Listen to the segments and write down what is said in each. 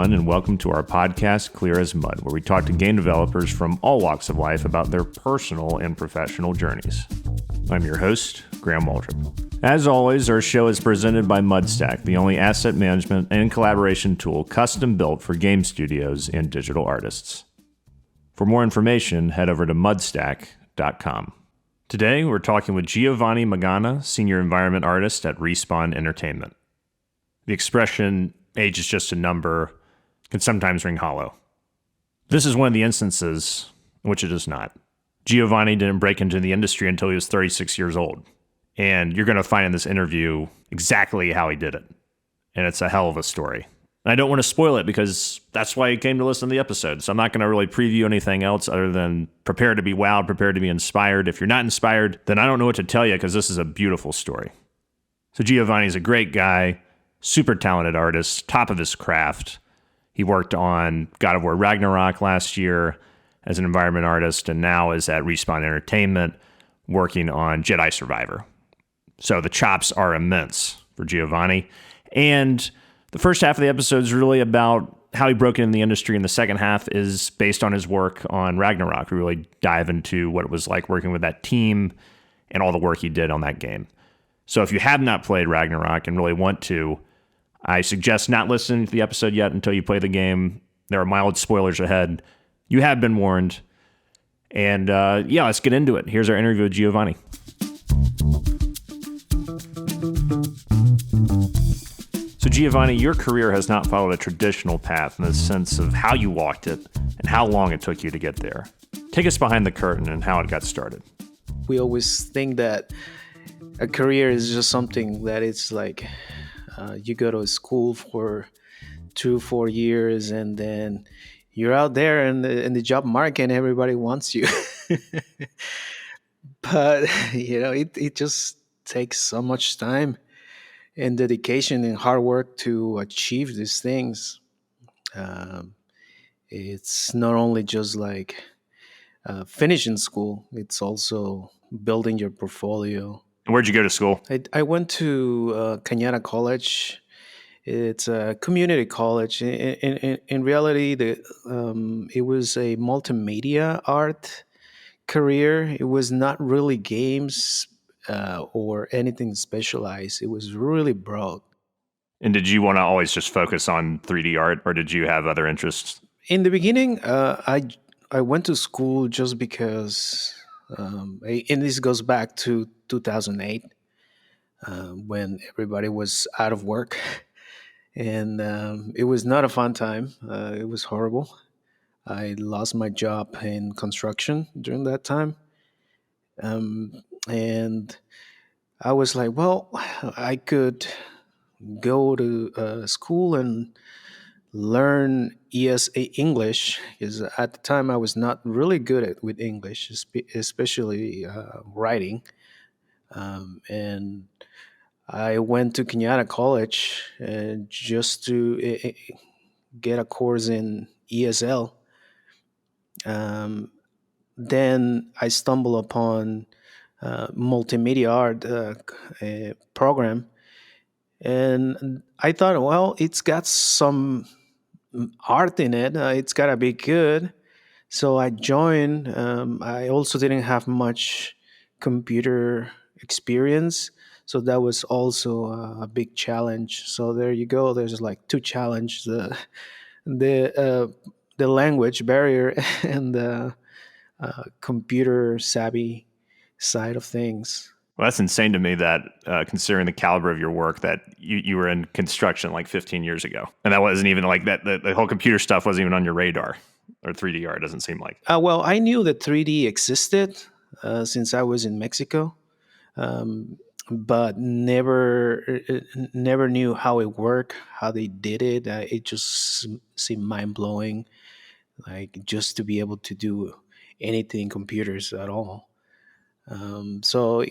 everyone, and welcome to our podcast, Clear as Mud, where we talk to game developers from all walks of life about their personal and professional journeys. I'm your host, Graham Waldrop. As always, our show is presented by Mudstack, the only asset management and collaboration tool custom built for game studios and digital artists. For more information, head over to mudstack.com. Today, we're talking with Giovani Magana, Senior Environment Artist at Respawn Entertainment. The expression, age is just a number, can sometimes ring hollow. This is one of the instances in which it is not. Giovani didn't break into the industry until he was 36 years old. And you're going to find in this interview exactly how he did it. And it's a hell of a story. And I don't want to spoil it because that's why you came to listen to the episode. So I'm not going to really preview anything else other than prepare to be wowed, prepare to be inspired. If you're not inspired, then I don't know what to tell you because this is a beautiful story. So Giovani's a great guy. Super talented artist, top of his craft. He worked on God of War Ragnarok last year as an environment artist, and now is at Respawn Entertainment working on Jedi Survivor. So the chops are immense for Giovani. And the first half of the episode is really about how he broke into the industry, and the second half is based on his work on Ragnarok. We really dive into what it was like working with that team and all the work he did on that game. So if you have not played Ragnarok and really want to, I suggest not listening to the episode yet until you play the game. There are mild spoilers ahead. You have been warned. And let's get into it. Here's our interview with Giovani. So Giovani, your career has not followed a traditional path in the sense of how you walked it and how long it took you to get there. Take us behind the curtain and how it got started. We always think that a career is just something that it's like you go to school for 2-4 years and then you're out there in the job market and everybody wants you. But, it just takes so much time and dedication and hard work to achieve these things. It's not only just like finishing school, it's also building your portfolio. And where'd you go to school? I went to Cañada College. It's a community college. In reality, it was a multimedia art career. It was not really games or anything specialized. It was really broad. And did you want to always just focus on 3D art, or did you have other interests? In the beginning, I went to school just because, and this goes back to 2008, when everybody was out of work. And it was not a fun time. It was horrible. I lost my job in construction during that time. And I was like, well, I could go to school and learn ESA English, because at the time I was not really good with English, especially writing. And I went to Cañada College just to get a course in ESL. Then I stumbled upon multimedia art program, and I thought, well, it's got some art in it. It's gotta be good. So I joined. I also didn't have much computer experience, so that was also a big challenge. So there you go. There's like two challenges: the language barrier and the computer savvy side of things. Well, that's insane to me that considering the caliber of your work, that you were in construction like 15 years ago. And that wasn't even like that. The whole computer stuff wasn't even on your radar, or 3D art, doesn't seem like. Well, I knew that 3D existed since I was in Mexico, but never knew how it worked, how they did it. It just seemed mind blowing, like just to be able to do anything computers at all. So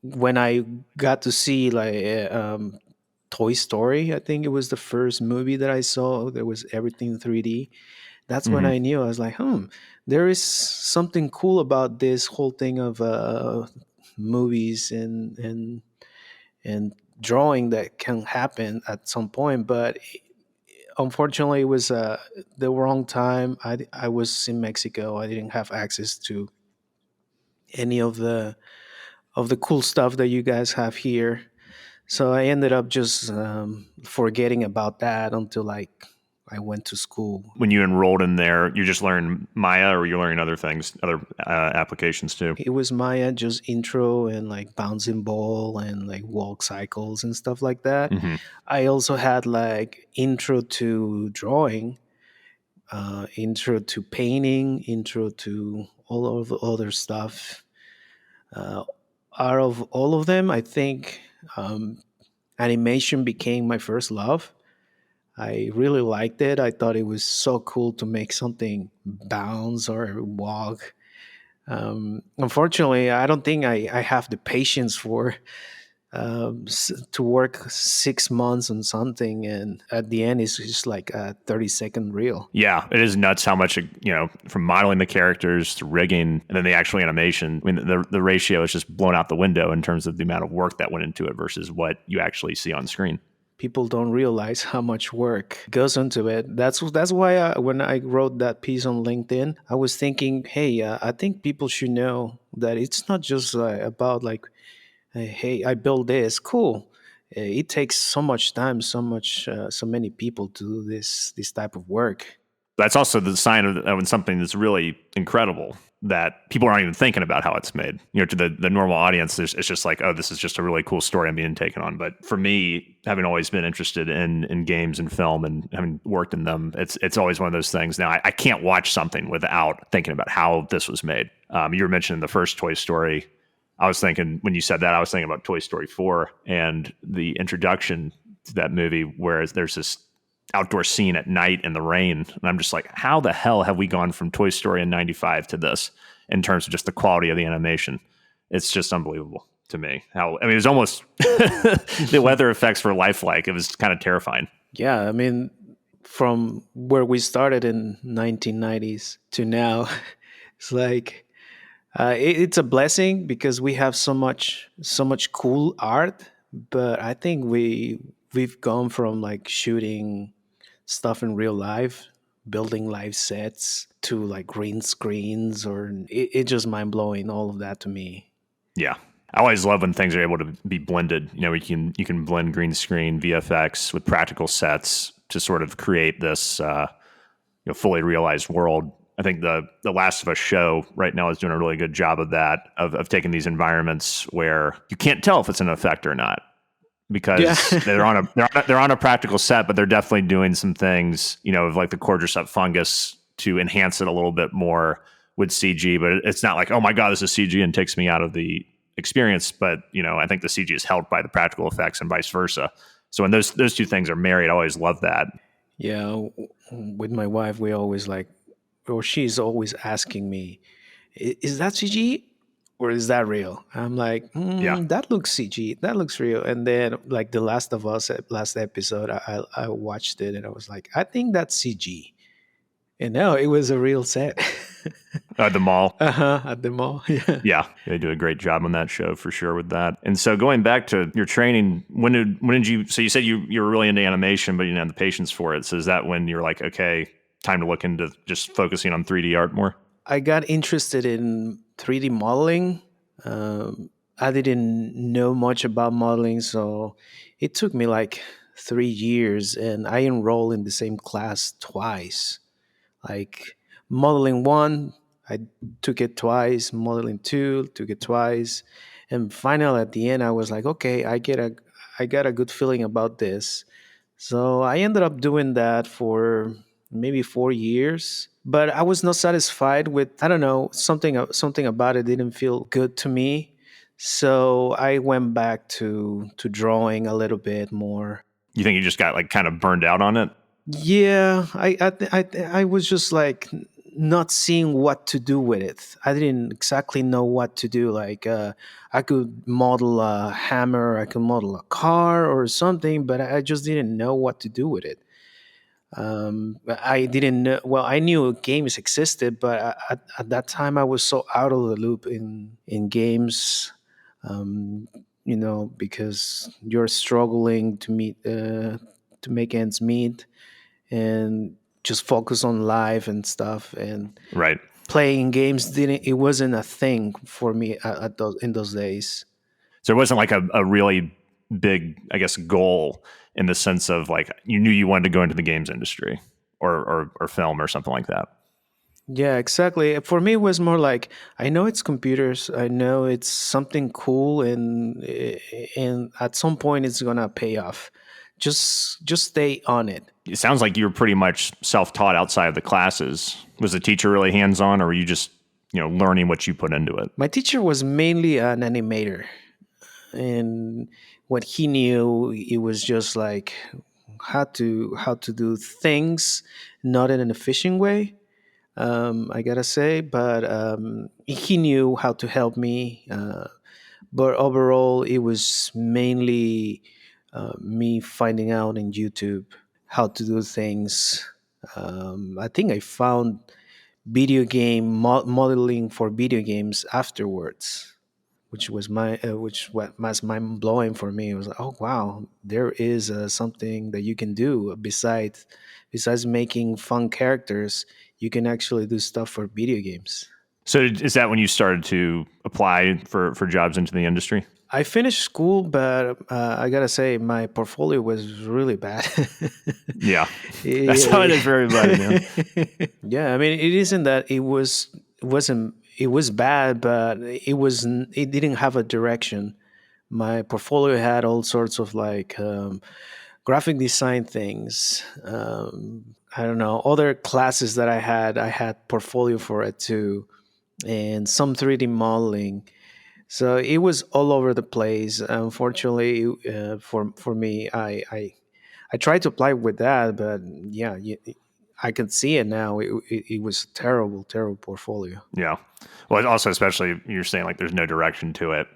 when I got to see like Toy Story, I think it was the first movie that I saw. There was everything 3D. That's when I knew. I was like, there is something cool about this whole thing of movies and drawing that can happen at some point. But unfortunately, it was the wrong time. I was in Mexico. I didn't have access to any of the cool stuff that you guys have here. So I ended up just forgetting about that until like I went to school. When you enrolled in there, you just learned Maya, or you're learning other things, other applications too? It was Maya, just intro and like bouncing ball and like walk cycles and stuff like that. Hmm. I also had like intro to drawing, intro to painting, intro to all of the other stuff. Uh, Out of all of them, I think animation became my first love. I really liked it. I thought it was so cool to make something bounce or walk. Unfortunately, I don't think I have the patience for to work 6 months on something, and at the end, it's just like a 30-second reel. Yeah, it is nuts how much, from modeling the characters to rigging and then the actual animation. I mean, the ratio is just blown out the window in terms of the amount of work that went into it versus what you actually see on screen. People don't realize how much work goes into it. That's why when I wrote that piece on LinkedIn, I was thinking, hey, I think people should know that it's not just about like, hey, I built this, cool. It takes so much time, so many people to do this type of work. That's also the sign of when something that's really incredible that people aren't even thinking about how it's made. To the normal audience, it's just like, oh, this is just a really cool story I'm being taken on. But for me, having always been interested in games and film and having worked in them, it's always one of those things. Now, I can't watch something without thinking about how this was made. You were mentioning the first Toy Story. I was thinking, when you said that, I was thinking about Toy Story 4 and the introduction to that movie, where there's this outdoor scene at night in the rain. And I'm just like, how the hell have we gone from Toy Story in 95 to this in terms of just the quality of the animation? It's just unbelievable to me. It was almost the weather effects were lifelike. It was kind of terrifying. Yeah, I mean, from where we started in 1990s to now, it's like it's a blessing because we have so much cool art. But I think we've gone from like shooting stuff in real life, building live sets to like green screens, or it's just mind blowing. All of that to me. Yeah. I always love when things are able to be blended. You can blend green screen, VFX with practical sets to sort of create this fully realized world. I think the Last of Us show right now is doing a really good job of that, of taking these environments where you can't tell if it's an effect or not, Yeah. because they're on a practical set, but they're definitely doing some things, of like the cordyceps fungus to enhance it a little bit more with CG. But it's not like, oh my god, this is CG and takes me out of the experience. But I think the CG is helped by the practical effects and vice versa. So when those two things are married, I always love that. Yeah, with my wife, we always like, or she's always asking me, Is that CG or is that real?" I'm like, Yeah. That looks CG, that looks real." And then, like the Last of Us last episode, I watched it and I was like, "I think that's CG," and no, it was a real set. The mall. At the mall. Yeah. Yeah, they do a great job on that show for sure with that. And so going back to your training, when did you? So you said you were really into animation, but you didn't have the patience for it. So is that when you're like, okay, time to look into just focusing on 3D art more? I got interested in 3D modeling. I didn't know much about modeling, so it took me like 3 years, and I enrolled in the same class twice. Like modeling one, I took it twice. Modeling two, took it twice, and finally at the end, I was like, okay, I got a good feeling about this. So I ended up doing that for maybe 4 years, but I was not satisfied with. I don't know, something about it didn't feel good to me. So I went back to drawing a little bit more. You think you just got like kind of burned out on it? Yeah, I was just like not seeing what to do with it. I didn't exactly know what to do. Like I could model a hammer, I could model a car or something, but I just didn't know what to do with it. I didn't know. Well, I knew games existed, but at that time I was so out of the loop in games. Um, because you're struggling to make ends meet, and just focus on life and stuff. And Right. playing games didn't it wasn't a thing for me at those in those days. So it wasn't like a really big, I guess, goal in the sense of like you knew you wanted to go into the games industry or film or something like that. Yeah, exactly. For me, it was more like I know it's computers. I know it's something cool, and at some point it's gonna pay off. Just stay on it. It sounds like you were pretty much self-taught outside of the classes. Was the teacher really hands-on, or were you just learning what you put into it? My teacher was mainly an animator, and what he knew, it was just like how to do things, not in an efficient way. I gotta say, but he knew how to help me. But overall, it was mainly me finding out in YouTube how to do things. I think I found video game modeling for video games afterwards, which was mind blowing for me. It was like, oh wow, there is something that you can do besides making fun characters. You can actually do stuff for video games. So is that when you started to apply for jobs into the industry? I finished school, but I gotta say my portfolio was really bad. Yeah, that's how it Yeah, is for everybody, man. yeah. I mean, it isn't that it was bad, but it didn't have a direction. My portfolio had all sorts of like graphic design things. I don't know, other classes that I had portfolio for it too, and some 3D modeling. So it was all over the place. Unfortunately, for me, I tried to apply with that, but yeah, I can see it now. It was a terrible, terrible portfolio. Yeah. Well, also, especially you're saying like there's no direction to it,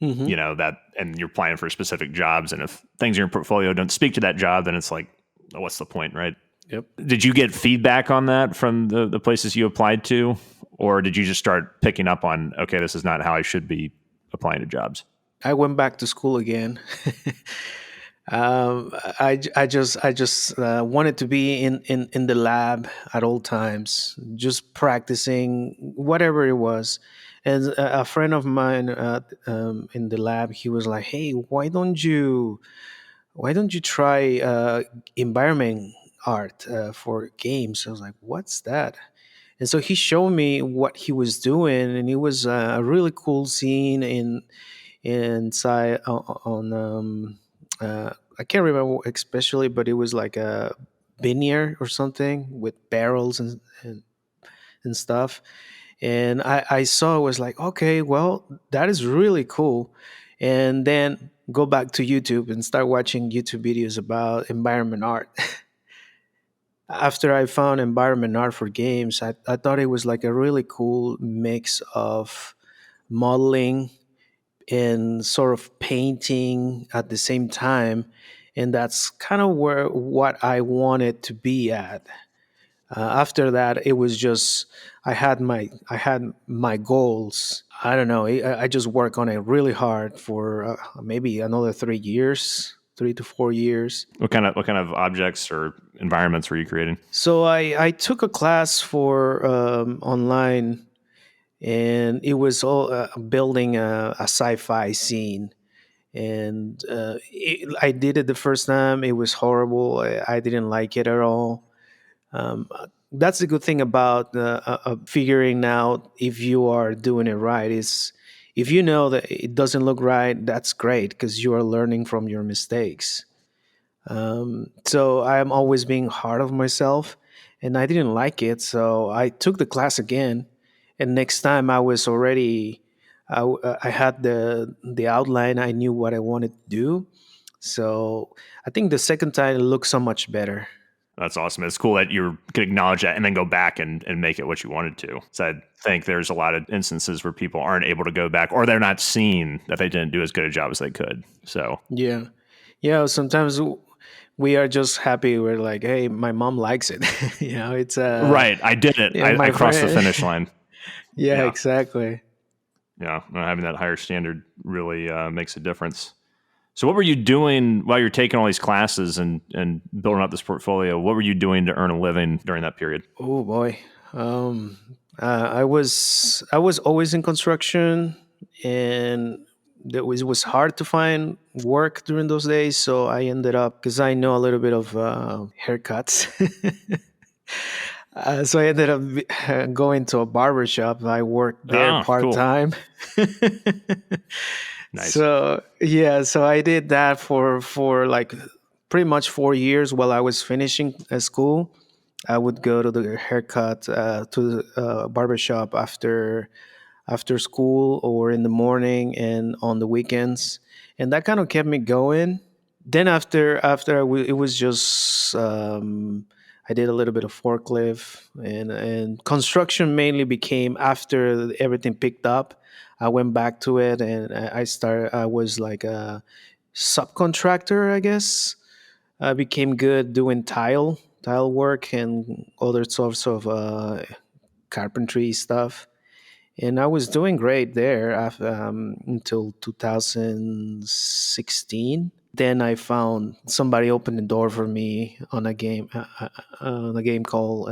Hmm. that, and you're applying for specific jobs. And if things in your portfolio don't speak to that job, then it's like, oh, what's the point, right? Yep. Did you get feedback on that from the places you applied to? Or did you just start picking up on, okay, this is not how I should be applying to jobs? I went back to school again. I just wanted to be in the lab at all times, just practicing whatever it was. And a friend of mine in the lab, he was like, "Hey, why don't you try environment art for games?" I was like, "What's that?" And so he showed me what he was doing, and it was a really cool scene in inside on I can't remember especially, but it was like a vineyard or something with barrels and stuff. And I saw it was like, okay, well, that is really cool. And then go back to YouTube and start watching YouTube videos about environment art. After I found environment art for games, I thought it was like a really cool mix of modeling and sort of painting at the same time. And that's kind of where what I wanted to be at. After that, it was just I had my goals. I don't know. I just work on it really hard for maybe another 3 years, 3 to 4 years. What kind of objects or environments were you creating? So I took a class for online, and it was all building a sci-fi scene. And I did it the first time. It was horrible. I didn't like it at all. That's the good thing about figuring out if you are doing it right. Is if you know that it doesn't look right, that's great because you are learning from your mistakes. So I'm always being hard on myself, and I didn't like it. So I took the class again, and next time I was already, I had the outline. I knew what I wanted to do. So I think the second time it looked so much better. That's awesome. It's cool that you could acknowledge that and then go back and make it what you wanted to. So I think there's a lot of instances where people aren't able to go back or they're not seeing that they didn't do as good a job as they could. So, Yeah, yeah. Sometimes we are just happy. We're like, hey, my mom likes it. It's right. I did it. yeah, I my crossed the friend. finish line. Yeah, Yeah. exactly. Yeah. Having that higher standard really makes a difference. So what were you doing while you're taking all these classes and building up this portfolio? What were you doing to earn a living during that period? Oh boy. I was always in construction, and it was hard to find work during those days. So I ended up, because I know a little bit of haircuts. So I ended up going to a barber shop. I worked there Oh, part cool. time. Nice. So yeah, so I did that for like pretty much 4 years while I was finishing school. I would go to the haircut to the barbershop after school or in the morning and on the weekends, and that kind of kept me going. Then it was just I did a little bit of forklift, and construction mainly became after everything picked up. I went back to it, and I was like a subcontractor, I guess. I became good doing tile work and other sorts of carpentry stuff, and I was doing great there until 2016. Then I found somebody opened the door for me on a game called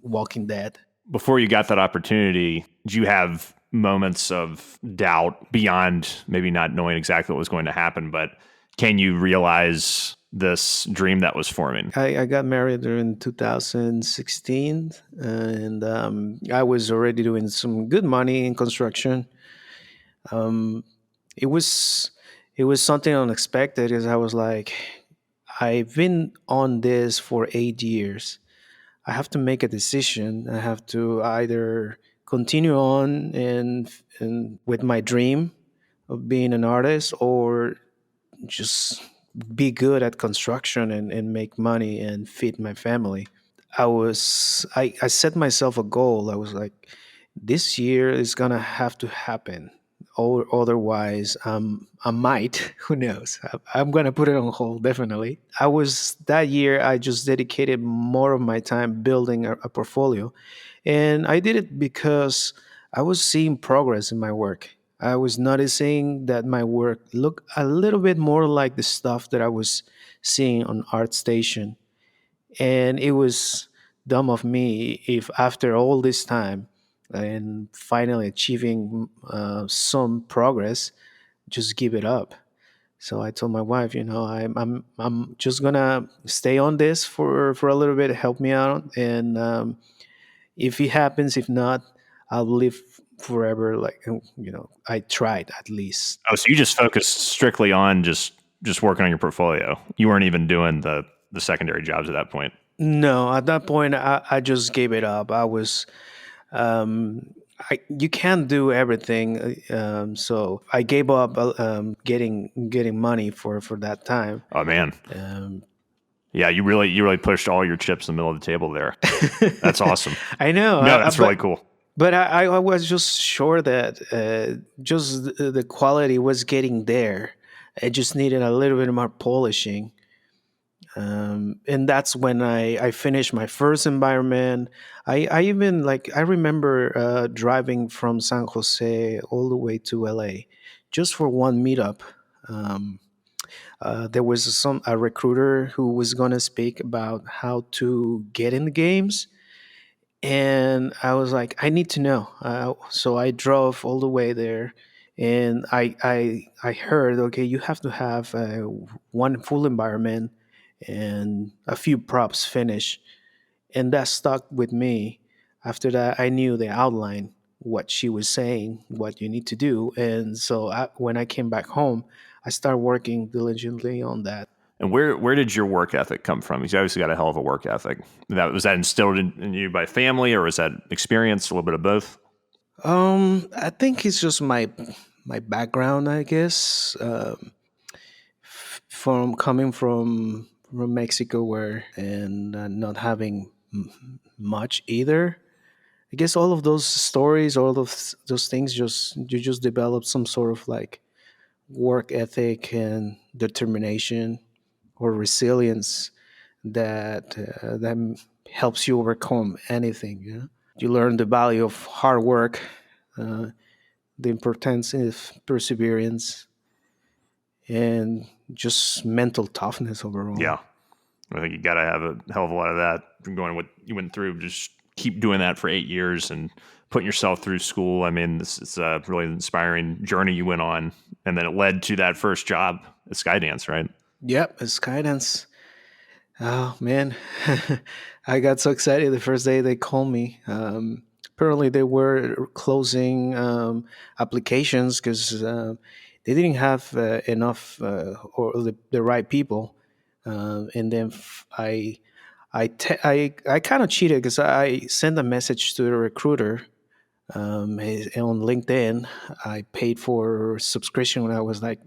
Walking Dead. Before you got that opportunity, did you have moments of doubt beyond maybe not knowing exactly what was going to happen, but can you realize this dream that was forming? I got married in 2016, and I was already doing some good money in construction. Um, it was it was something unexpected, because I was like, I've been on this for 8 years. I have to make a decision. I have to either continue on and with my dream of being an artist, or just be good at construction and make money and feed my family. I set myself a goal. I was like, this year is gonna have to happen, or otherwise I might, who knows, I'm gonna put it on hold, definitely. I was that year, I just dedicated more of my time building a portfolio, and I did it because I was seeing progress in my work. I was noticing that my work looked a little bit more like the stuff that I was seeing on ArtStation, and it was dumb of me if after all this time and finally achieving some progress, just give it up. So I told my wife, I'm just gonna stay on this for a little bit, help me out, and if it happens, if not, I'll live forever. Like, I tried at least. Oh, so you just focused strictly on just working on your portfolio. You weren't even doing the secondary jobs at that point. No, at that point, I just gave it up. I was you can't do everything, so I gave up getting money for that time. Oh man. Um, Yeah, you really pushed all your chips in the middle of the table there. That's awesome. I know, No, that's really cool. but I was just sure that just the quality was getting there. It just needed a little bit more polishing. And that's when I finished my first environment. I even, like, I remember driving from San Jose all the way to LA just for one meetup. Um, there was a recruiter who was going to speak about how to get in the games, and I was like, I need to know. So I drove all the way there, and I heard, okay, you have to have one full environment and a few props finished, and that stuck with me. After that, I knew the outline, what she was saying, what you need to do, and so when I came back home, I started working diligently on that. And where did your work ethic come from? Because you obviously got a hell of a work ethic. Was that instilled in you by family, or was that experience? A little bit of both. I think it's just my background, I guess. From coming from Mexico, where and not having much either. I guess all of those stories, all of those things, just develop some sort of like work ethic and determination or resilience that helps you overcome anything. You learn the value of hard work, uh, the importance of perseverance, and just mental toughness overall. Yeah. I think you got to have a hell of a lot of that from going what you went through. Just keep doing that for 8 years and putting yourself through school. I mean, this is a really inspiring journey you went on. And then it led to that first job at Skydance, right? Yep, it's Skydance. Oh man, I got so excited the first day they called me. Apparently, they were closing applications because they didn't have enough or the right people. And then I kind of cheated because I sent a message to the recruiter on LinkedIn. I paid for subscription when I was like,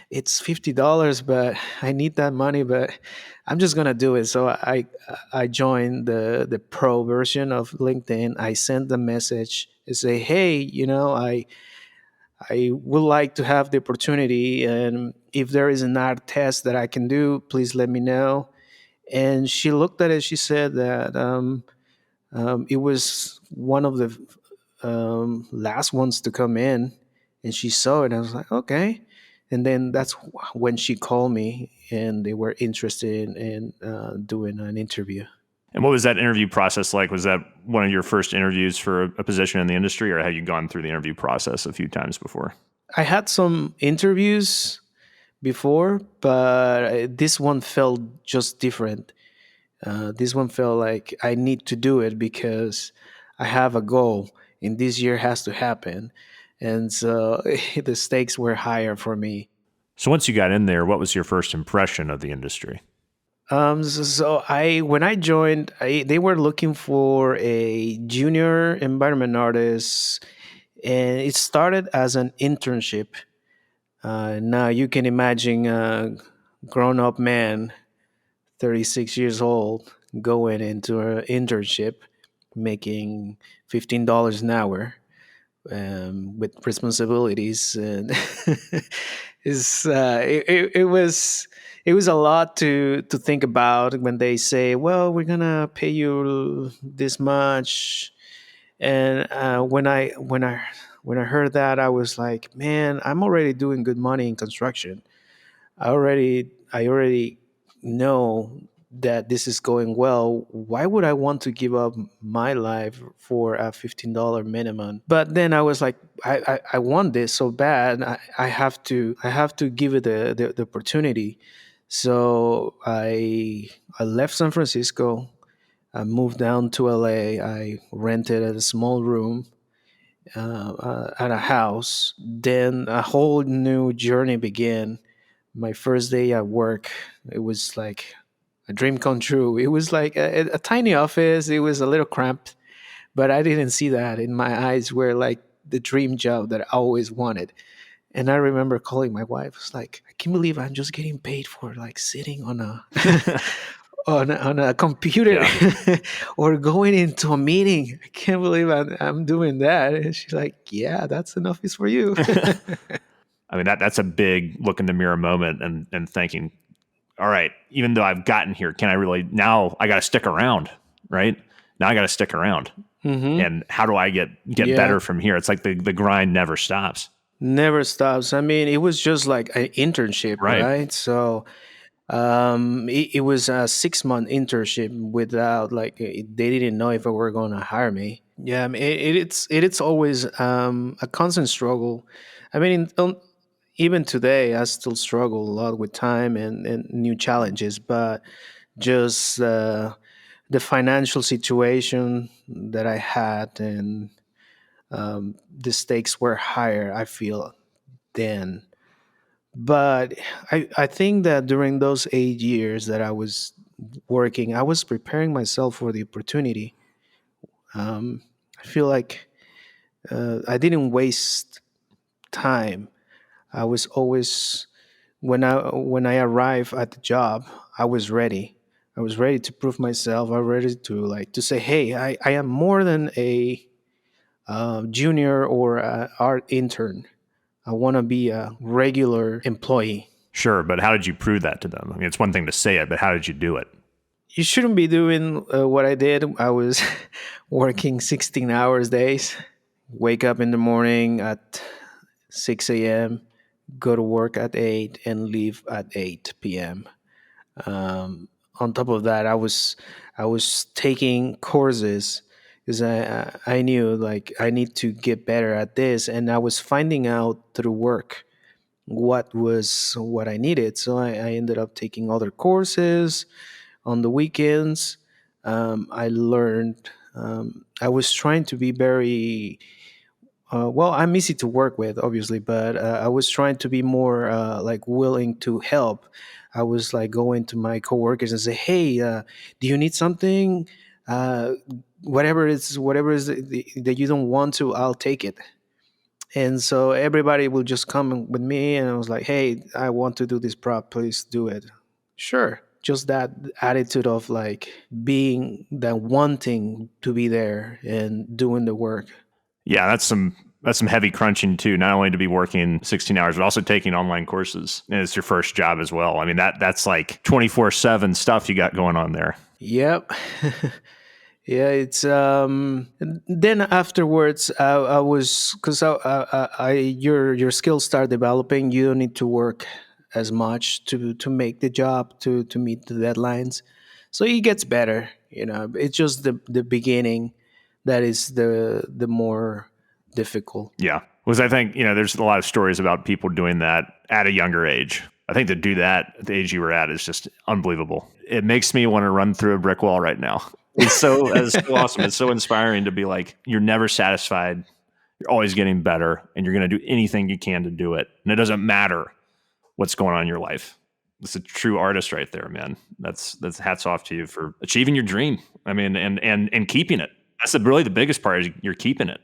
it's $50, but I need that money, but I'm just gonna do it. So I joined the pro version of LinkedIn. I sent the message and say, hey, I would like to have the opportunity, and if there is an art test that I can do, please let me know. And she looked at it. She said that it was one of the last ones to come in, and she saw it. I was like, okay. And then that's when she called me, and they were interested in doing an interview. And what was that interview process like? Was that one of your first interviews for a position in the industry, or had you gone through the interview process a few times before? I had some interviews before, but this one felt just different. This one felt like I need to do it because I have a goal, and this year has to happen. And so the stakes were higher for me. So once you got in there, what was your first impression of the industry? So I when I joined, they were looking for a junior environment artist, and it started as an internship. Now you can imagine a grown-up man, 36 years old, going into an internship, making $15 an hour, with responsibilities, and it was a lot to think about when they say, well, we're gonna pay you this much. And when I heard that, I was like, man, I'm already doing good money in construction. I already know that this is going well. Why would I want to give up my life for a $15 minimum? But then I was like, I want this so bad. I have to give it the opportunity. So I left San Francisco. I moved down to LA. I rented a small room at a house. Then a whole new journey began. My first day at work, it was like a dream come true. It was like a tiny office. It was a little cramped, but I didn't see that. In my eyes were like the dream job that I always wanted. And I remember calling my wife. I was like, I can't believe I'm just getting paid for like sitting on a on a computer Yeah. or going into a meeting. I can't believe I'm doing that. And she's like, yeah, that's enough is for you. I mean, that's a big look in the mirror moment and thinking, all right, even though I've gotten here, can I really, now I got to stick around, right? Now I got to stick around. Hmm. And how do I get Yeah, better from here? It's like the grind never stops. never stops. I mean, it was just like an internship, Right. right? So it was a 6 month internship without like they didn't know if they were going to hire me. Yeah, I mean, it's always a constant struggle. I mean, even today, I still struggle a lot with time and new challenges, but just the financial situation that I had, and the stakes were higher, I feel, then. But I think that during those 8 years that I was working, I was preparing myself for the opportunity. I feel like I didn't waste time. I was always when I arrived at the job, I was ready. I was ready to prove myself. I was ready to like to say, hey, I am more than a junior or a art intern. I want to be a regular employee. Sure. But how did you prove that to them? I mean, it's one thing to say it, but how did you do it? You shouldn't be doing what I did. I was working 16 hours days, wake up in the morning at 6 a.m., go to work at 8 and leave at 8 p.m. Um, on top of that, I was taking courses because I knew like I need to get better at this, and I was finding out through work what I needed. So I ended up taking other courses on the weekends. I learned. I was trying to be very well. I'm easy to work with, obviously, but I was trying to be more like willing to help. I was like going to my coworkers and say, "Hey, do you need something? Uh, whatever is that you don't want to, I'll take it." And so everybody will just come with me, and I was like, "Hey, I want to do this prop. Please do it." Sure. Just that attitude of like being that wanting to be there and doing the work. Yeah, that's some heavy crunching too. Not only to be working 16 hours, but also taking online courses. And it's your first job as well. I mean, that's like 24/7 stuff you got going on there. Yep. Yeah, it's then afterwards I was because your skills start developing. You don't need to work as much to make the job to meet the deadlines, so it gets better. It's just the beginning that is the more difficult. Yeah. Was I think, there's a lot of stories about people doing that at a younger age. I think to do that at the age you were at is just unbelievable. It makes me want to run through a brick wall right now. It's so awesome. It's so inspiring to be like, you're never satisfied. You're always getting better and you're going to do anything you can to do it. And it doesn't matter what's going on in your life. It's a true artist right there, man. That's hats off to you for achieving your dream. I mean, and keeping it. That's really the biggest part is you're keeping it.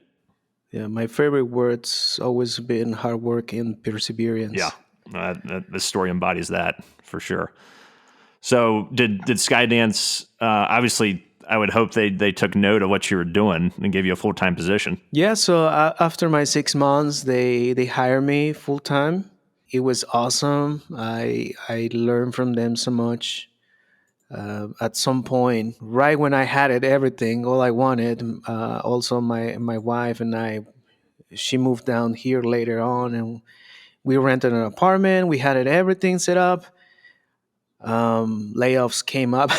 Yeah, my favorite words always been hard work and Yeah, perseverance. this story embodies that for sure. So did Skydance? Obviously, I would hope they took note of what you were doing and gave you a full time position. Yeah, so after my 6 months, they hired me full time. It was awesome. I learned from them so much. At some point, right when I had it, everything, all I wanted. Also, my wife and I, she moved down here later on, and we rented an apartment. We had it everything set up. Layoffs came up,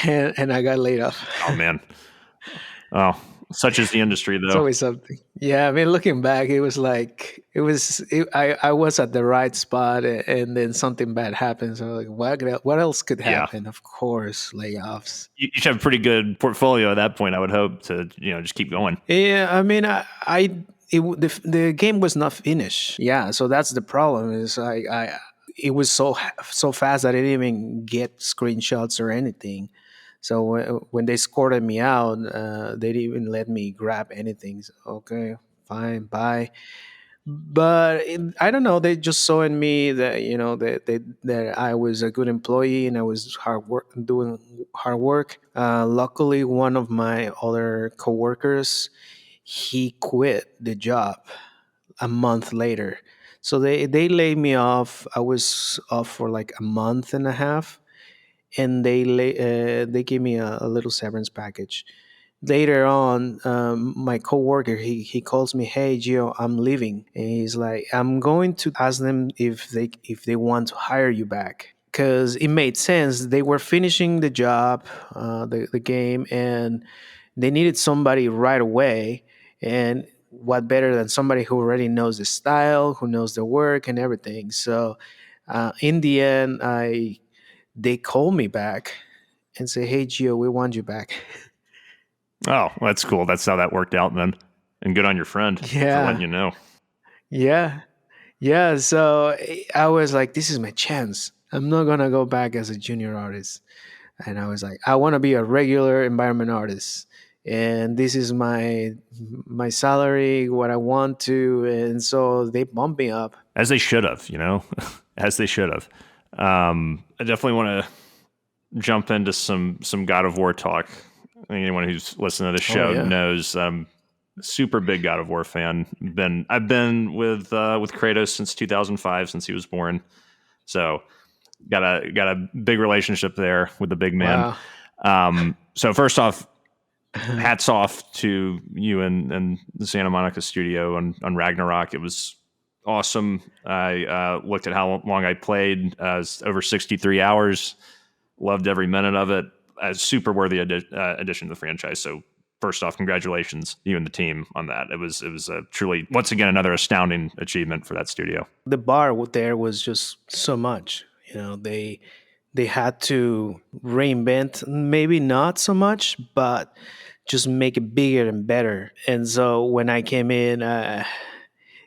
and I got laid off. Oh man, oh, such is the industry It's though. always something. Yeah, I mean, looking back, it was like I was at the right spot, and then something bad happens. I'm like, what else could Yeah, happen? Of course, layoffs. you should have a pretty good portfolio at that point. I would hope to just keep going. Yeah, I mean, the game was not finished. Yeah, so that's the problem. Is I it was so fast that I didn't even get screenshots or anything. So when they escorted me out, they didn't even let me grab anything. So, okay, fine, bye. But I don't know. They just saw in me that that I was a good employee and I was doing hard work. Luckily, one of my other coworkers, he quit the job a month later. So they laid me off. I was off for like a month and a half, and they gave me a little severance package. Later on, my coworker he calls me, "Hey Gio, I'm leaving," and he's like, "I'm going to ask them if they want to hire you back." Because it made sense. They were finishing the job, the game, and they needed somebody right away. And what better than somebody who already knows the style, who knows the work and everything. So in the end, I they called me back and say, "Hey Gio, we want you back." Oh, well, that's cool. That's how that worked out then. And good on your friend for letting Yeah, you know. yeah, yeah. So I was like, "This is my chance. I'm not gonna go back as a junior artist." And I was like, "I want to be a regular environment artist, and this is my salary, what I want to." And so they bumped me up. As they should have, as they should have. I definitely want to jump into some God of War talk. I think anyone who's listening to the Oh show yeah, knows super big God of War fan. I've been with Kratos since 2005, since he was born. So got a big relationship there with the big man. wow. So first off, hats off to you and the Santa Monica studio on Ragnarok. It was awesome. I looked at how long I played. It's over 63 hours. Loved every minute of it. A super worthy addition to the franchise. So first off, congratulations you and the team on that. It was a truly, once again, another astounding achievement for that studio. The bar there was just so much. They had to reinvent, maybe not so much, but just make it bigger and better. And so when I came in,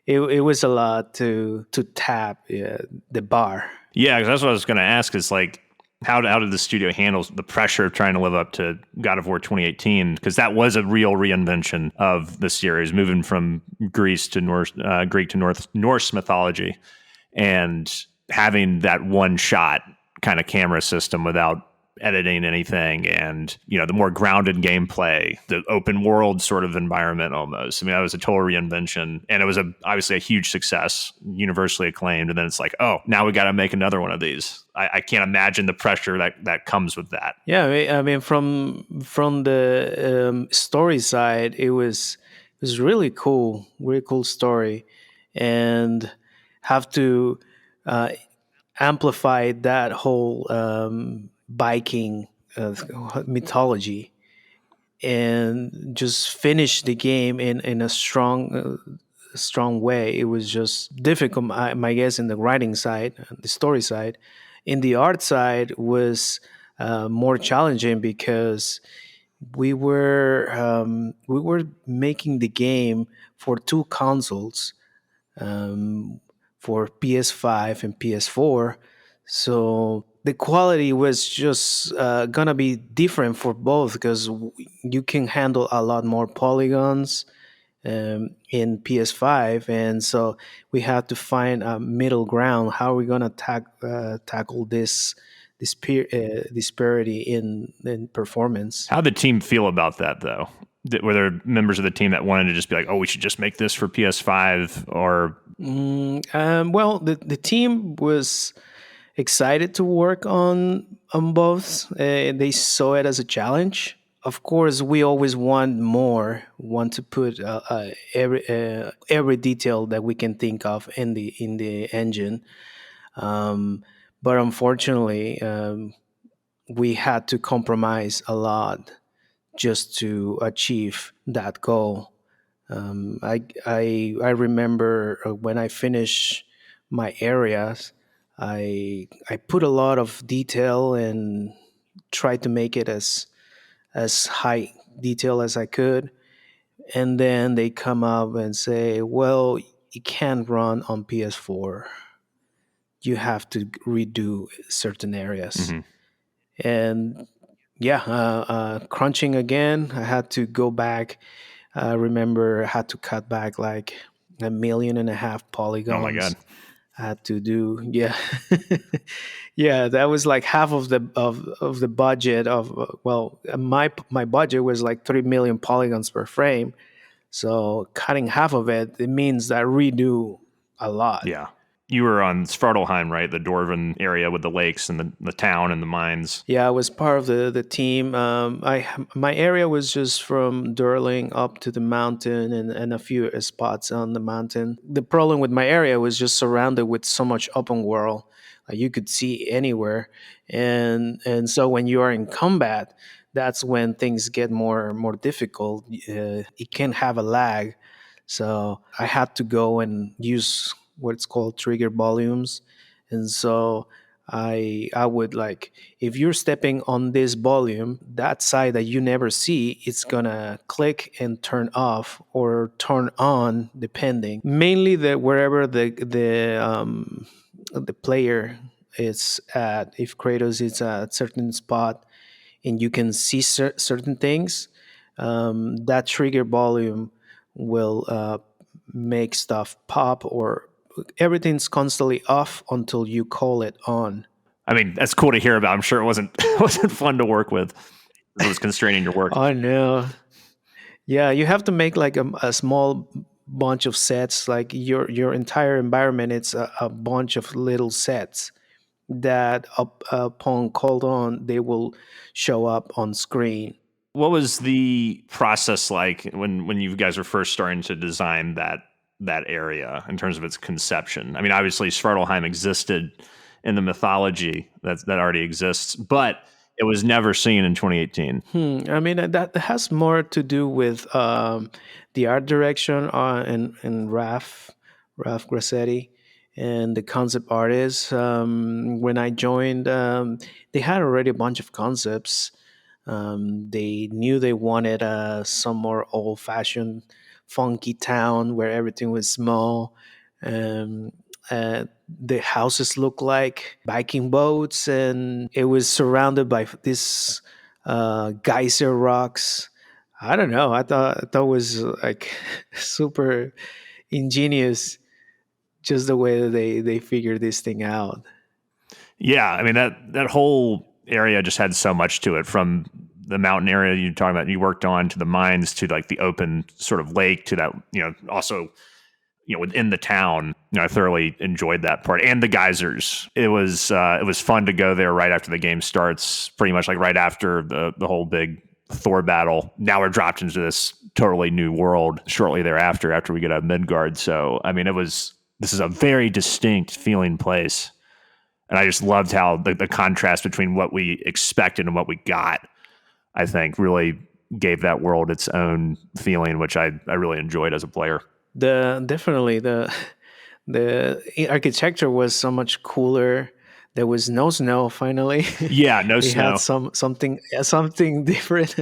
it was a lot to tap the bar. Yeah, because that's what I was going to ask. Is like, how did the studio handle the pressure of trying to live up to God of War 2018? Because that was a real reinvention of the series, moving from Greece to Greek to Norse mythology, and having that one shot kind of camera system without editing anything, and the more grounded gameplay, the open world sort of environment almost. I mean, that was a total reinvention, and it was obviously a huge success, universally acclaimed. And then it's like, oh, now we got to make another one of these. I can't imagine the pressure that comes with that. Yeah, I mean, from the story side, it was really cool story, and have to uh, amplify that whole Viking mythology, and just finish the game in a strong way. It was just difficult, my guess, in the writing side, the story side. In the art side was more challenging because we were making the game for two consoles, um, for PS5 and PS4. So the quality was just gonna be different for both, because you can handle a lot more polygons in PS5, and so we had to find a middle ground. How are we gonna tackle this disparity in performance? How did the team feel about that, though? Were there members of the team that wanted to just be like, oh, we should just make this for PS5? Or Well, the team was excited to work on both. They saw it as a challenge. Of course, we always want to put every detail that we can think of in the engine. Um, but unfortunately, we had to compromise a lot just to achieve that goal. I remember when I finished my areas, I put a lot of detail and tried to make it as high detail as I could. And then they come up and say, "Well, it can't run on PS4. You have to redo certain areas." mhm. And yeah, crunching again. I had to go back. I remember I had to cut back like 1.5 million Oh my god. polygons. I had to do, yeah. Yeah, that was like half of the budget of well, my budget was like 3 million polygons per frame. So cutting half of it, it means that I redo a lot. Yeah. You were on Svartalheim, right? The Dwarven area with the lakes and the town and the mines. Yeah, I was part of the team. My area was just from Durling up to the mountain, and a few spots on the mountain. The problem with my area was just surrounded with so much open world, like you could see anywhere, and so when you are in combat, that's when things get more difficult. It can have a lag, so I had to go and use what's called trigger volumes, and so I would like, if you're stepping on this volume, that side that you never see, it's gonna click and turn off or turn on depending. Mainly the wherever the player is at. If Kratos is at a certain spot and you can see certain things, that trigger volume will make stuff pop, or everything's constantly off until you call it on. I mean, that's cool to hear about. I'm sure it wasn't wasn't fun to work with. It was constraining your work. Oh no. Yeah, you have to make like a small bunch of sets. Like your entire environment, it's a bunch of little sets that upon called on, they will show up on screen. What was the process like when you guys were first starting to design that area in terms of its conception? I mean, obviously Svartalheim existed in the mythology that already exists, but it was never seen in 2018. I mean, that has more to do with the art direction and Raf Grassetti, and the concept artists. When I joined, they had already a bunch of concepts. They knew they wanted some more old fashioned, funky town where everything was small. Um, the houses looked like Viking boats, and it was surrounded by this geyser rocks. I don't know. I thought it was like super ingenious, just the way that they figured this thing out. Yeah, I mean that whole area just had so much to it, from the mountain area you talking about you worked on, to the mines, to like the open sort of lake, to that, also, within the town. I thoroughly enjoyed that part, and the geysers. It was fun to go there right after the game starts, pretty much like right after the whole big Thor battle. Now we're dropped into this totally new world shortly thereafter, after we get out of Midgard. So I mean, this is a very distinct feeling place. And I just loved how the contrast between what we expected and what we got, I think, really gave that world its own feeling, which I really enjoyed as a player. The architecture was so much cooler. There was no snow. Finally, Yeah, no they had snow. something different.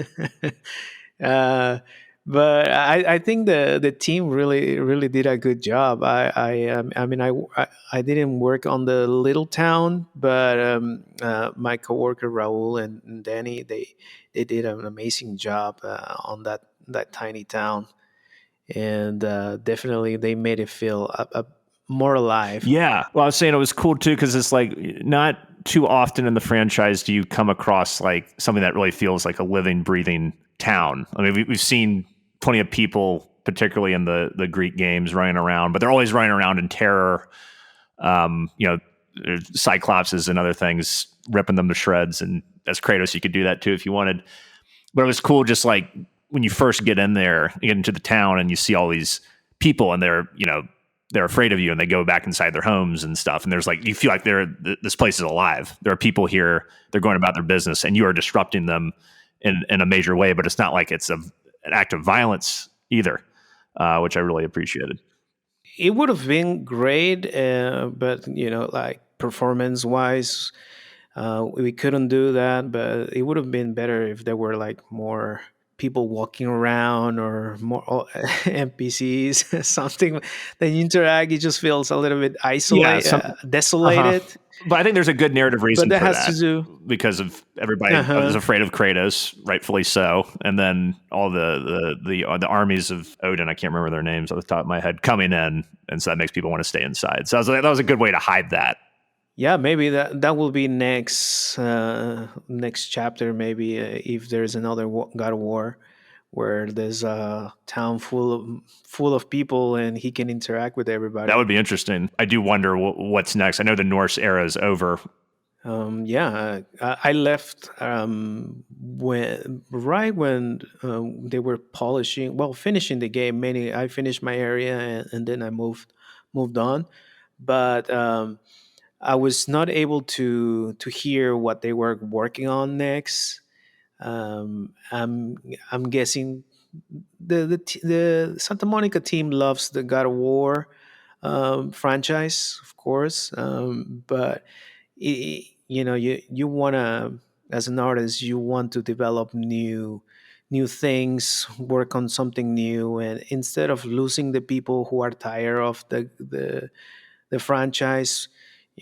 uh, but I think the team really did a good job. I mean, I didn't work on the little town, but my coworker Raul and Danny, they did an amazing job on that tiny town, and definitely they made it feel more alive. Yeah. Well, I was saying it was cool too, because it's like not too often in the franchise do you come across like something that really feels like a living, breathing town. I mean, we've seen plenty of people, particularly in the Greek games, running around, but they're always running around in terror. There's Cyclopses and other things ripping them to shreds. And as Kratos, you could do that too if you wanted. But it was cool, just like when you first get in there, you get into the town and you see all these people, and they're afraid of you, and they go back inside their homes and stuff. And there's like, you feel like this place is alive. There are people here. They're going about their business, and you are disrupting them in a major way. But it's not like it's an act of violence either, which I really appreciated. It would have been great, but like performance wise, we couldn't do that. But it would have been better if there were like more people walking around, or more NPCs, something that you interact. It just feels a little bit Yeah, isolated, uh-huh. desolated. But I think there's a good narrative But reason that for has to that, do. because of everybody was Uh-huh. afraid of Kratos, rightfully so, and then all the armies of Odin, I can't remember their names off the top of my head, coming in, and so that makes people want to stay inside. So I was like, that was a good way to hide that. Yeah, maybe that will be next chapter. Maybe if there's another God of War, where there's a town full of people and he can interact with That everybody. would be interesting. I do wonder what's next. I know the Norse era is over. Yeah, I left when they were finishing the game. Mainly, I finished my area, and then I moved on. But I was not able to hear what they were working on next. I'm guessing the Santa Monica team loves the God of War franchise, of course, but you want to, as an artist, you want to develop new things, work on something new, and instead of losing the people who are tired of the franchise,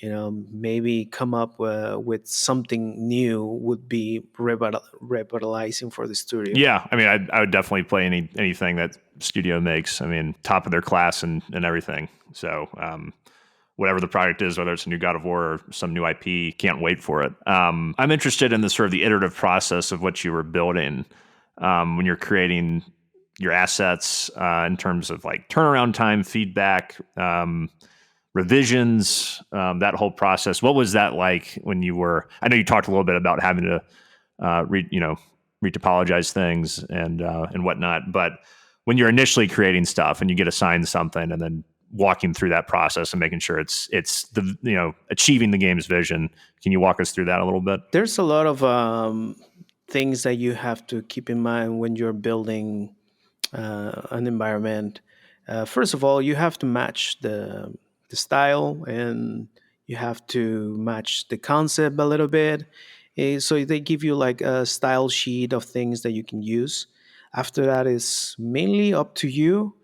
maybe come up with something new would be revitalizing for the studio. Yeah, I mean, I would definitely play anything that studio makes. I mean, top of their class and everything. So whatever the product is, whether it's a new God of War or some new IP, can't wait for it. I'm interested in the sort of the iterative process of what you were building when you're creating your assets, in terms of like turnaround time, feedback, revisions, that whole process. What was that like when you were? I know you talked a little bit about having to retopologize things and whatnot. But when you're initially creating stuff and you get assigned something, and then walking through that process and making sure it's the achieving the game's vision, can you walk us through that a little bit? There's a lot of things that you have to keep in mind when you're building an environment. First of all, you have to match the style, and you have to match the concept a little bit. So they give you like a style sheet of things that you can use. After that is mainly up to you,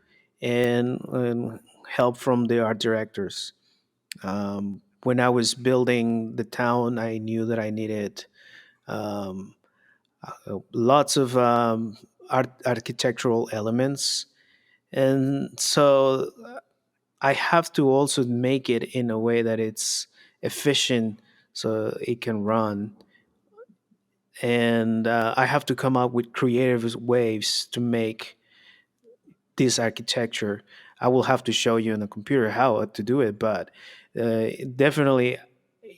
and help from the art directors. When I was building the town, I knew that I needed um, lots of architectural elements, and so I have to also make it in a way that it's efficient, so it can run. And I have to come up with creative ways to make this architecture. I will have to show you on the computer how to do it, but definitely,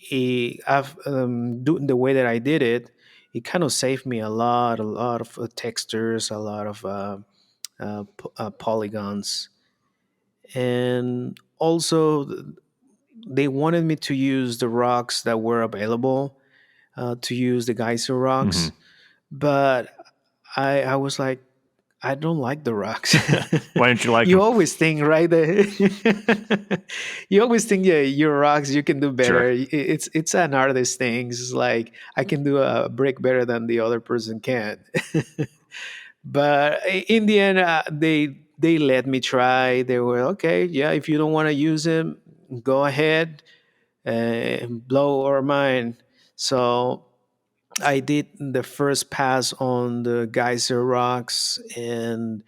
doing the way that I did it, it kind of saved me a lot of textures, a lot of polygons, and also they wanted me to use the rocks that were available, to use the geyser Hmm. rocks, but I was like, I don't like the rocks. Why didn't you like You them? always think, right? You always think, yeah, your rocks, you can do Sure. better. It's an artist thing. It's like I can do a brick better than the other person can. But in the end, they let me try. They were okay. Yeah, if you don't want to use them, go ahead and blow our mind. So I did the first pass on the geyser rocks, and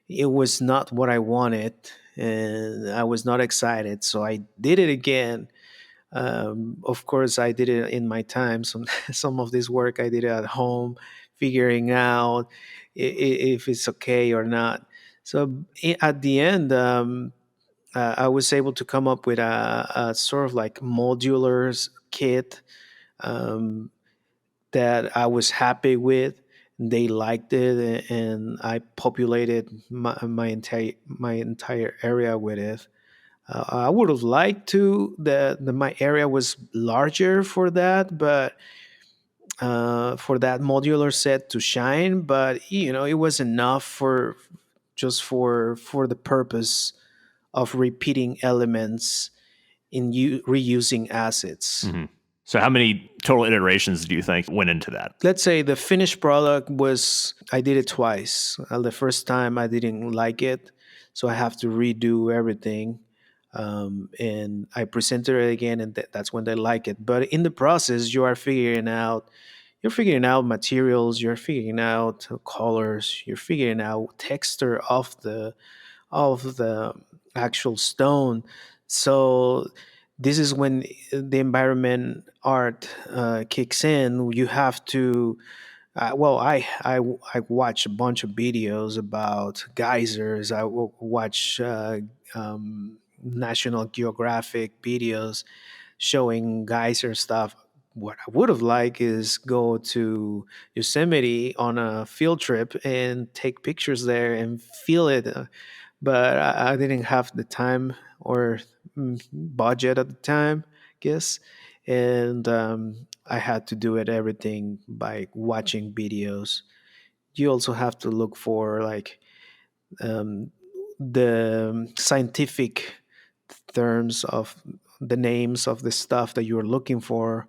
it was not what I wanted, and I was not excited. So I did it again. Of course, I did it in my time. Some of this work I did it at home, figuring out if it's okay or not. So at the end, I was able to come up with a sort of like modular kit, um, that I was happy with. They liked it, and I populated my entire area with it. I would have liked to the my area was larger for that, but for that modular set to shine. But it was enough for just for the purpose of repeating elements in reusing assets. Hmm. So how many total iterations do you think went into that? Let's say the finished product was, I did it twice. The first time I didn't like it, so I have to redo everything. And I presented it again, and that's when they like it. But in the process, you're figuring out materials, you're figuring out colors, you're figuring out texture of the actual stone. So this is when the environment art kicks in. You have to. Well, I watch a bunch of videos about geysers. Watch National Geographic videos showing geyser stuff. What I would have liked is go to Yosemite on a field trip and take pictures there and feel it. But I didn't have the time or budget at the time, guess, and I had to do it everything by watching videos. You also have to look for like um, the scientific terms of the names of the stuff that you're looking for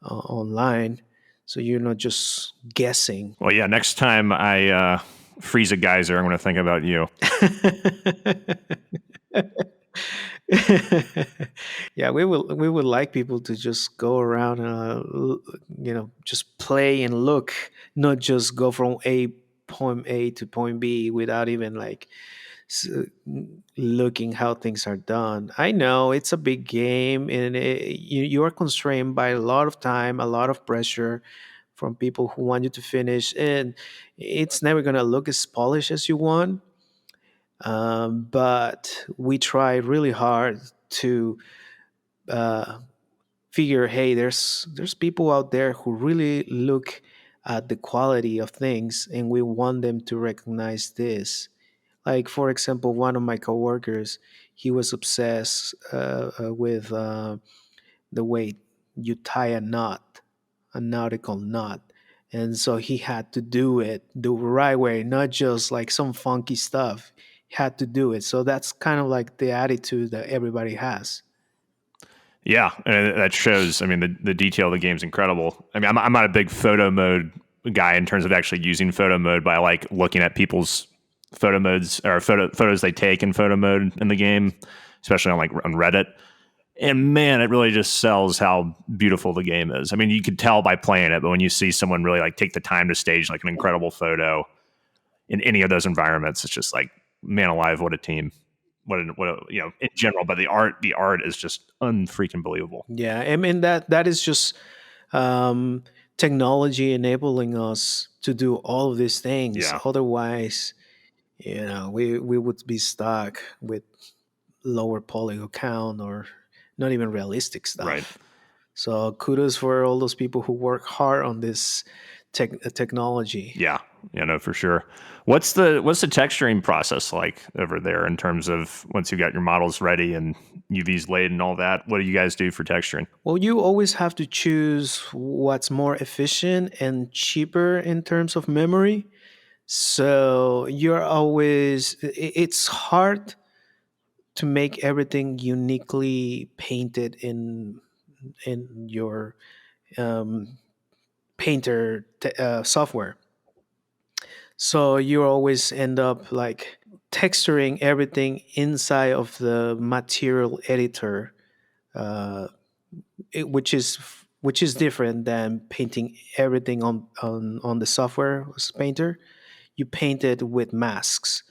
online, so you're not just guessing. Well, yeah. Next time I freeze a geyser, I'm going to think about you. Yeah, we would like people to just go around, just play and look, not just go from point A to point B without even like s- looking how things are done. I know it's a big game, and you are constrained by a lot of time, a lot of pressure from people who want you to finish, and it's never gonna look as polished as you want. But we try really hard to uh, figure, hey, there's people out there who really look at the quality of things, and we want them to recognize this. Like, for example, one of my coworkers, he was obsessed with the way you tie a knot, a nautical knot. And so he had to do it the right way, not just like some funky stuff. He had to do it. So that's kind of like the attitude that everybody has. Yeah, and that shows. I mean, the detail of the game's incredible. I mean, I'm not a big photo mode guy in terms of actually using photo mode, but I like looking at people's photo modes or photos they take in photo mode in the game, especially on Reddit. And man, it really just sells how beautiful the game is. I mean, you could tell by playing it, but when you see someone really like take the time to stage like an incredible photo in any of those environments, it's just like, man alive, what a team. In general, but the art is just unfreaking believable. Yeah, I mean that is just um, technology enabling us to do all of these things. Yeah, Otherwise, we would be stuck with lower polygon count or not even realistic right. stuff. So kudos for all those people who work hard on this technology. Yeah, no, for sure. What's the texturing process like over there in terms of once you got your models ready and UVs laid and all that? What do you guys do for texturing? Well, you always have to choose what's more efficient and cheaper in terms of memory. So it's hard to make everything uniquely painted in your um, painter software. So you always end up like texturing everything inside of the material editor, uh, which is different than painting everything on the software painter. You paint it with masks,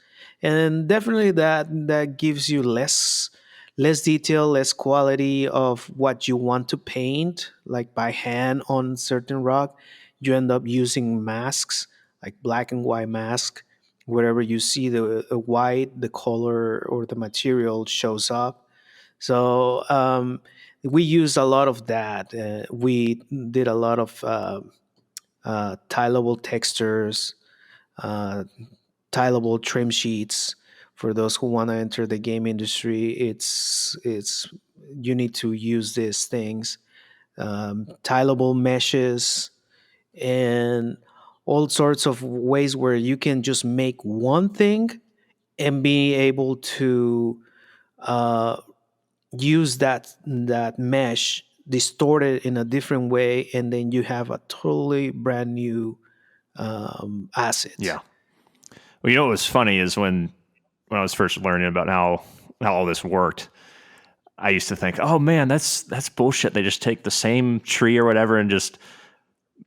and definitely that gives you less detail, less quality of what you want to paint, like by hand on certain rock. You end up using masks, like black and white mask. Wherever you see the white, the color or the material shows up. So we used a lot of that. We did a lot of tileable textures, uh, tileable trim sheets. For those who want to enter the game industry, it's you need to use these things. Tileable meshes and all sorts of ways where you can just make one thing and be able to uh, use that mesh, distort it in a different way, and then you have a totally brand new asset. Yeah. Well, what was funny is when I was first learning about how all this worked, I used to think, oh man, that's bullshit. They just take the same tree or whatever and just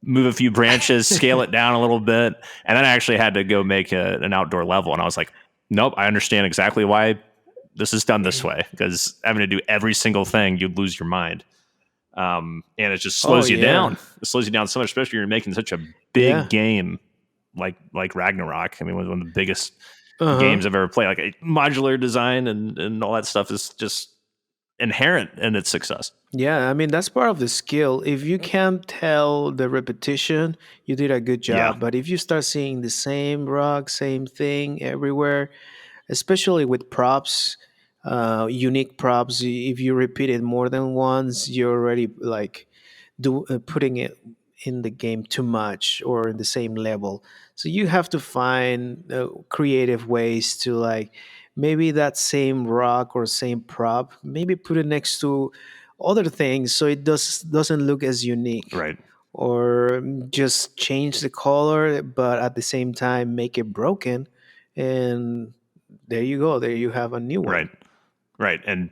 move a few branches, scale it down a little bit, and then I actually had to go make an outdoor level, and I was like, nope, I understand exactly why this is done this way, because having to do every single thing, you'd lose your mind. And it just Oh slows you yeah, down. It slows you down so much, especially when you're making such a big yeah, game like Ragnarok. I mean, one of the biggest uh huh. games I've ever played. Like a modular design and all that stuff is just inherent in its success. Yeah, I mean that's part of the skill. If you can't tell the repetition, you did a good Yeah, job. But if you start seeing the same rock, same thing everywhere, especially with props, unique props, if you repeat it more than once, you're already like putting it in the game too much or in the same level. So you have to find creative ways to like maybe that same rock or same prop, maybe put it next to other things so it doesn't look as unique, right, or just change the color but at the same time make it broken, and there you go, there you have a new one. right, right. And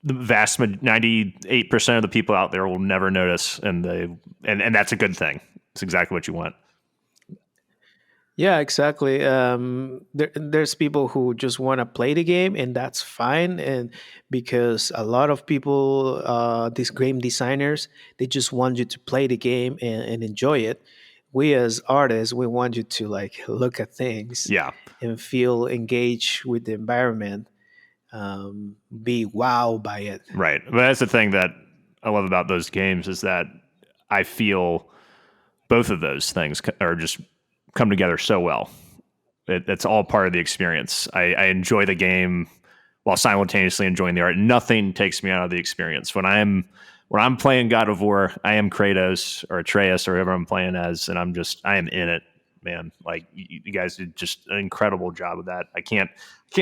the 98% of the people out there will never notice, and that's a good thing. It's exactly what you want. Yeah, exactly. There's people who just want to play the game, and that's fine. And because a lot of people, these game designers, they just want you to play the game and enjoy it. We as artists, we want you to like look at things Yeah, and feel engaged with the environment, be wowed by it. right. But that's the thing that I love about those games is that I feel both of those things are just come together so well. It's all part of the experience. I enjoy the game while simultaneously enjoying the art. Nothing takes me out of the experience. When I'm playing God of War, I am Kratos or Atreus or whoever I'm playing as, and I am in it, man. Like you guys did just an incredible job of that. I can't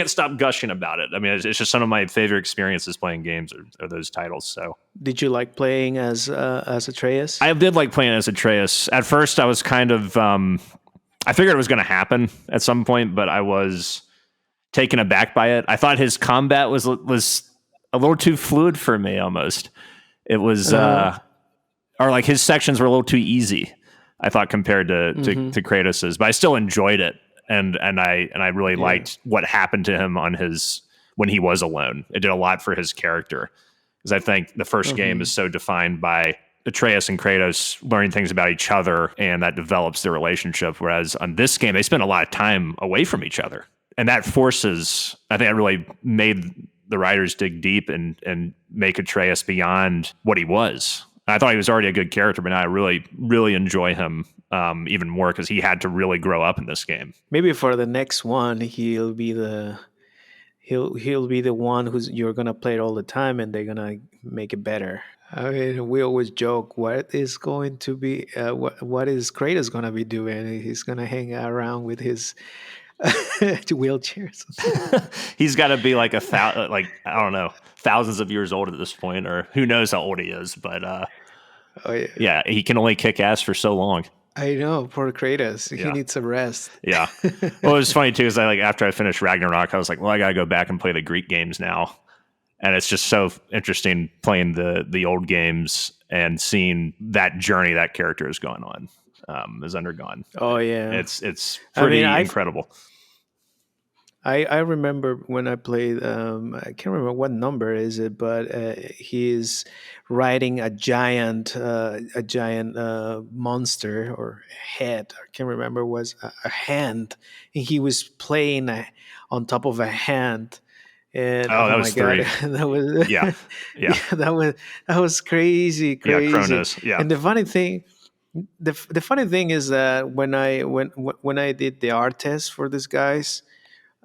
stop gushing about it. I mean, it's just some of my favorite experiences playing games are those titles. So Did you like playing as Atreus? I did like playing as Atreus. At first, I was kind of I figured it was going to happen at some point, but I was taken aback by it. I thought his combat was a little too fluid for me. Almost, it was, or like his sections were a little too easy. I thought compared to Kratos's, but I still enjoyed it, and I really liked what happened to him on his when he was alone. It did a lot for his character because I think the first game is so defined by Atreus and Kratos learning things about each other, and that develops their relationship. Whereas on this game, they spend a lot of time away from each other, and that forces. I think that really made the writers dig deep and make Atreus beyond what he was. I thought he was already a good character, but now I really, really enjoy him even more because he had to really grow up in this game. Maybe for the next one, he'll be the one who's you're gonna play it all the time, and they're gonna make it better. I mean, we always joke, what is going to be, what is Kratos gonna be doing? He's gonna hang around with his wheelchairs. He's got to be like like I don't know, thousands of years old at this point, or who knows how old he is. But Oh yeah, yeah, he can only kick ass for so long. I know. Poor Kratos, he Yeah. needs a rest. Yeah. Well, it was funny too, because after I finished Ragnarok, I was like, well, I gotta go back and play the Greek games now, and it's just so interesting playing the old games and seeing that journey that character is going on, has undergone. Oh yeah, It's pretty incredible. I remember when I played. I can't remember what number is it, but he's riding a giant monster or head. I can't remember. Was a hand, and he was playing on top of a hand. And Oh, that oh was my god, three. that was Yeah. Yeah. that was crazy, Yeah. crazy. Kronos. Yeah. And the funny thing is that when I did the art test for these guys,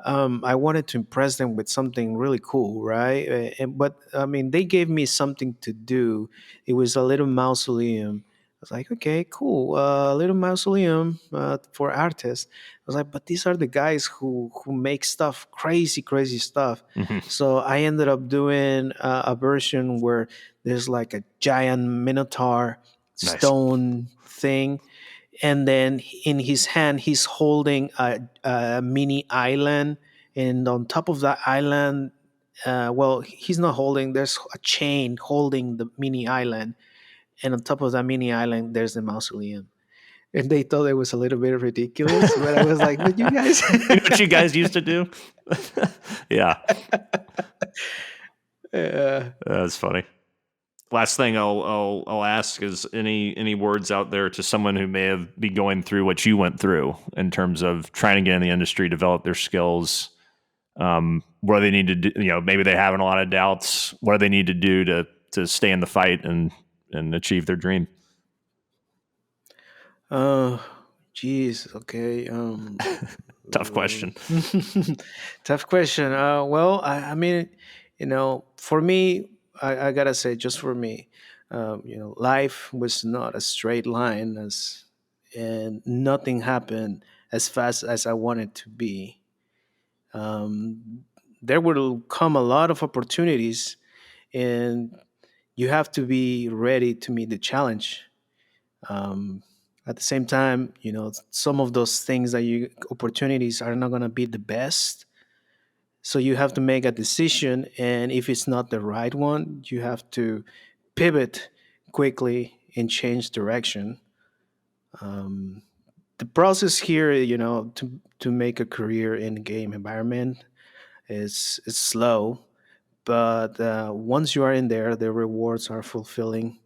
I wanted to impress them with something really cool, right? But I mean, they gave me something to do. It was a little mausoleum. I was like, okay, cool, a little mausoleum for artists. I was like, but these are the guys who make stuff, crazy, crazy stuff. Hmm. So I ended up doing a version where there's like a giant minotaur Nice. stone thing, and then in his hand he's holding a mini island, and on top of that island, well, he's not holding, there's a chain holding the mini island, and on top of that mini island there's the mausoleum. And they thought it was a little bit ridiculous, but I was like, but you guys You know what you guys used to do? Yeah. That's funny. Last thing I'll ask is any words out there to someone who may have be going through what you went through in terms of trying to get in the industry, develop their skills. What do they need to do? Maybe they having a lot of doubts. What do they need to do to stay in the fight and achieve their dream? Oh, geez. Okay. Tough question. Tough question. Well, I mean, for me, I gotta say, just for me, life was not a straight line, and nothing happened as fast as I wanted to be. Um, there will come a lot of opportunities, and you have to be ready to meet the challenge. um, at the same time, some of those things that you opportunities are not going to be the best, so you have to make a decision, and if it's not the right one, you have to pivot quickly and change direction. um, the process here, to make a career in the game environment is slow, but once you are in there, the rewards are fulfilling.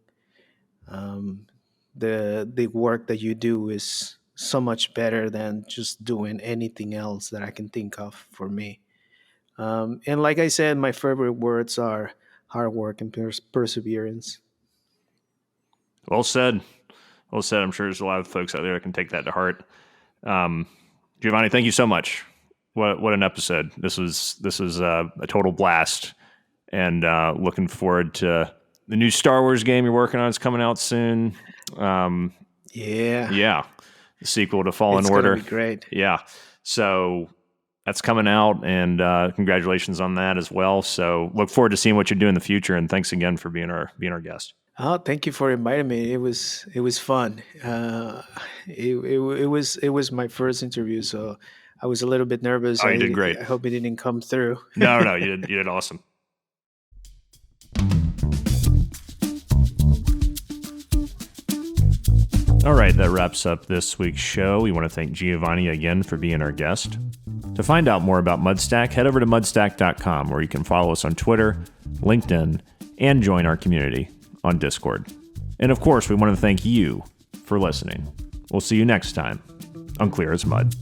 um, the work that you do is so much better than just doing anything else that I can think of for me. And like I said, my favorite words are hard work and perseverance. Well said. Well said. I'm sure there's a lot of folks out there that can take that to heart. Giovani, thank you so much. What an episode. This was a total blast, and looking forward to the new Star Wars game you're working on. It's coming out soon. Yeah. The sequel to Fallen Order. It's gonna be great. Yeah. So that's coming out, and congratulations on that as well. So look forward to seeing what you do in the future, and thanks again for being our guest. Oh, thank you for inviting me. It was fun. It was my first interview, so I was a little bit nervous. Oh, you did great. I hope it didn't come through. No, you did awesome. All right, that wraps up this week's show. We want to thank Giovani again for being our guest. To find out more about Mudstack, head over to mudstack.com, where you can follow us on Twitter, LinkedIn, and join our community on Discord. And of course, we want to thank you for listening. We'll see you next time on Clear as Mud.